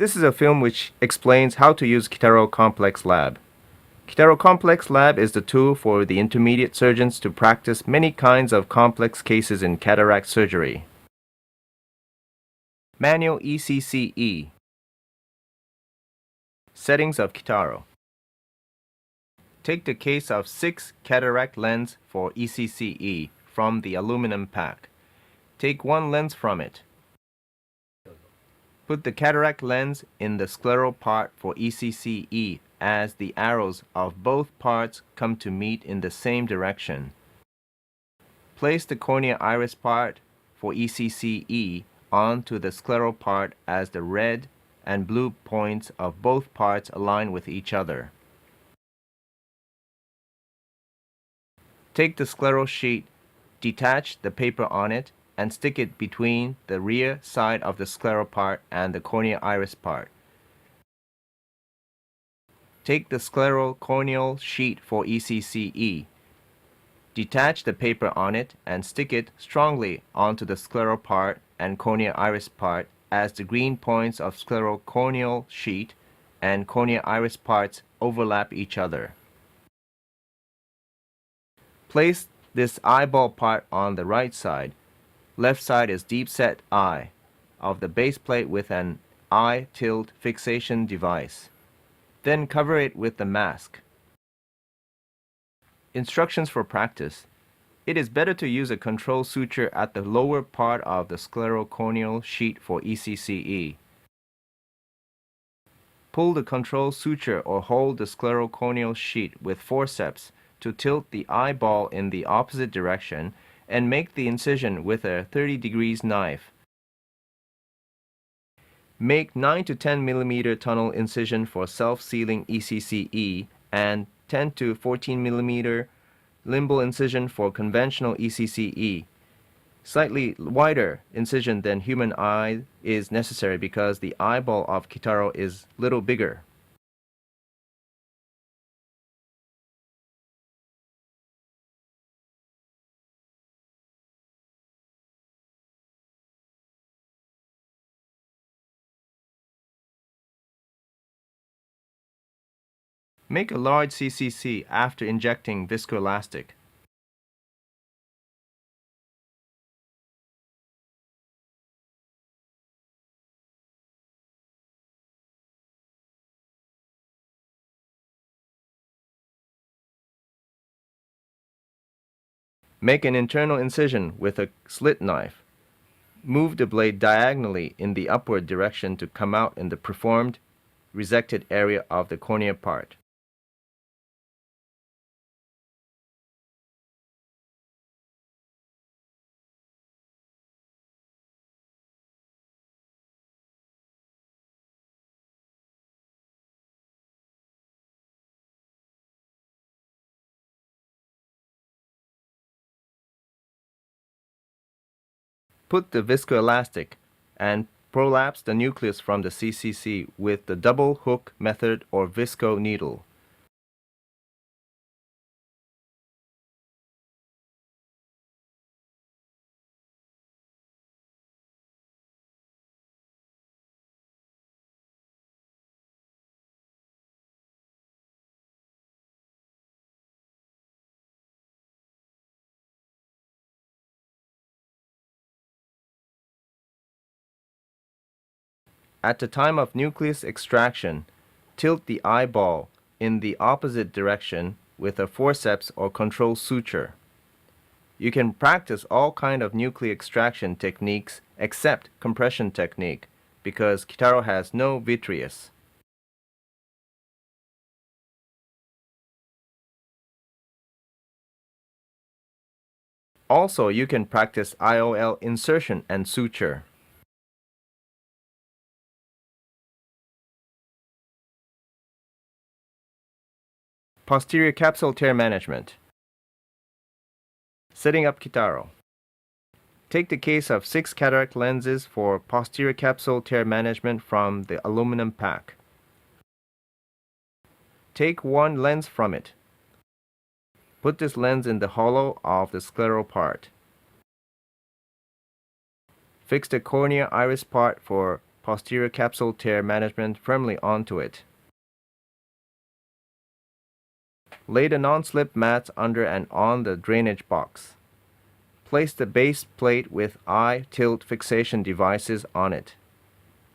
This is a film which explains how to use Kitaro Complex Lab. Kitaro Complex Lab is the tool for the intermediate surgeons to practice many kinds of complex cases in cataract surgery. Manual ECCE. Settings of Kitaro. Take the case of 6 cataract lens for ECCE from the aluminum pack. Take one lens from it. Put the cataract lens in the scleral part for ECCE as the arrows of both parts come to meet in the same direction. Place the cornea iris part for ECCE onto the scleral part as the red and blue points of both parts align with each other. Take the scleral sheet, detach the paper on it, and stick it between the rear side of the scleral part and the cornea iris part. Take the scleral corneal sheet for ECCE. Detach the paper on it and stick it strongly onto the scleral part and cornea iris part as the green points of scleral corneal sheet and cornea iris parts overlap each other. Place this eyeball part on the right side. Left side is deep set eye of the base plate with an eye tilt fixation device. Then cover it with the mask. Instructions for practice. It is better to use a control suture at the lower part of the scleral corneal sheet for ECCE. Pull the control suture or hold the scleral corneal sheet with forceps to tilt the eyeball in the opposite direction and make the incision with a 30 degrees knife. Make 9 to 10 mm tunnel incision for self-sealing ECCE and 10 to 14 mm limbal incision for conventional ECCE. Slightly wider incision than human eye is necessary because the eyeball of Kitaro is little bigger. Make a large CCC after injecting viscoelastic. Make an internal incision with a slit knife. Move the blade diagonally in the upward direction to come out in the performed, resected area of the cornea part. Put the viscoelastic and prolapse the nucleus from the CCC with the double hook method or visco needle. At the time of nucleus extraction, tilt the eyeball in the opposite direction with a forceps or control suture. You can practice all kind of nuclear extraction techniques except compression technique because Kitaro has no vitreous. Also, you can practice IOL insertion and suture. Posterior capsule tear management. Setting up Kitaro. Take the case of 6 cataract lenses for posterior capsule tear management from the aluminum pack. Take one lens from it. Put this lens in the hollow of the scleral part. Fix the cornea iris part for posterior capsule tear management firmly onto it. Lay the non-slip mats under and on the drainage box. Place the base plate with eye tilt fixation devices on it.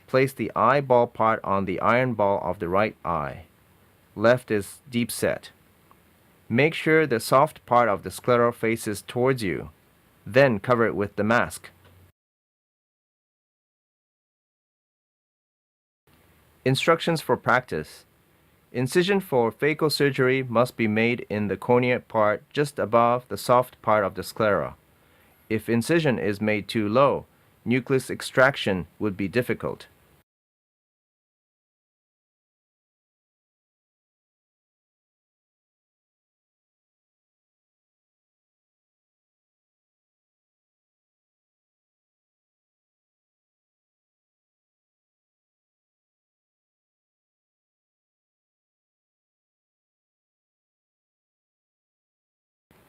Place the eyeball part on the iron ball of the right eye. Left is deep set. Make sure the soft part of the sclera faces towards you. Then cover it with the mask. Instructions for practice. Incision for phacosurgery must be made in the cornea part just above the soft part of the sclera. If incision is made too low, nucleus extraction would be difficult.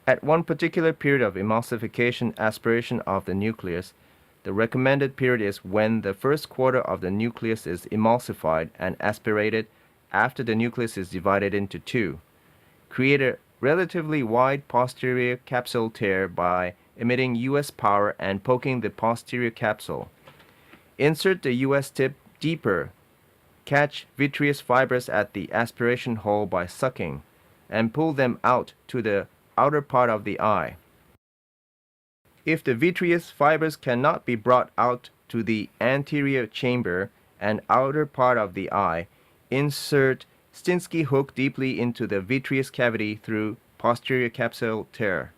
At one particular period of emulsification aspiration of the nucleus, the recommended period is when the first quarter of the nucleus is emulsified and aspirated after the nucleus is divided into two. Create a relatively wide posterior capsule tear by emitting US power and poking the posterior capsule. Insert the US tip deeper. Catch vitreous fibers at the aspiration hole by sucking, and pull them out to the outer part of the eye. If the vitreous fibers cannot be brought out to the anterior chamber and outer part of the eye, insert Stinsky hook deeply into the vitreous cavity through posterior capsule tear.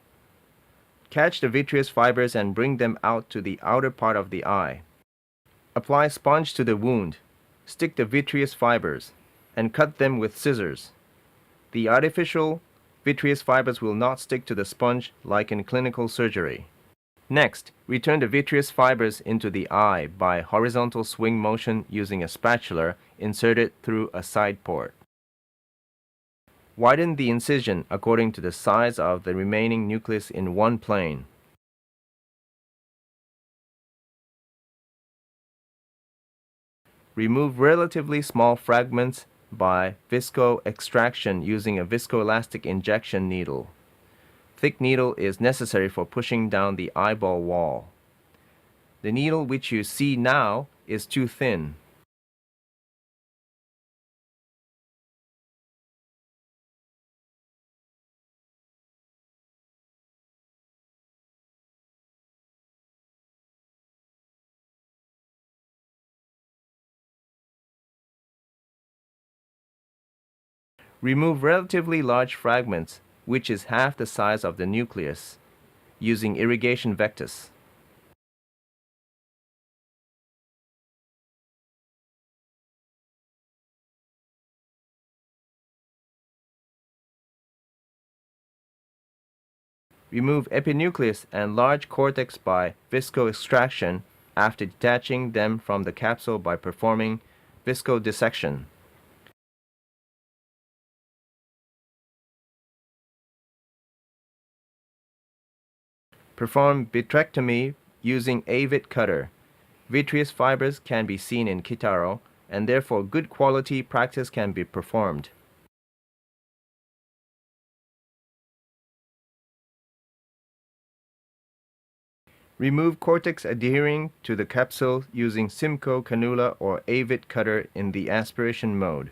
Catch the vitreous fibers and bring them out to the outer part of the eye. Apply sponge to the wound. Stick the vitreous fibers and cut them with scissors. The artificial vitreous fibers will not stick to the sponge like in clinical surgery. Next, return the vitreous fibers into the eye by horizontal swing motion using a spatula inserted through a side port. Widen the incision according to the size of the remaining nucleus in one plane. Remove relatively small fragments by visco extraction using a viscoelastic injection needle. Thick needle is necessary for pushing down the eyeball wall. The needle which you see now is too thin. Remove relatively large fragments, which is half the size of the nucleus, using irrigation vectus. Remove epinucleus and large cortex by visco extraction after detaching them from the capsule by performing viscodissection. Perform vitrectomy using AVIT cutter. Vitreous fibers can be seen in Kitaro, and therefore good quality practice can be performed. Remove cortex adhering to the capsule using Simcoe cannula or AVIT cutter in the aspiration mode.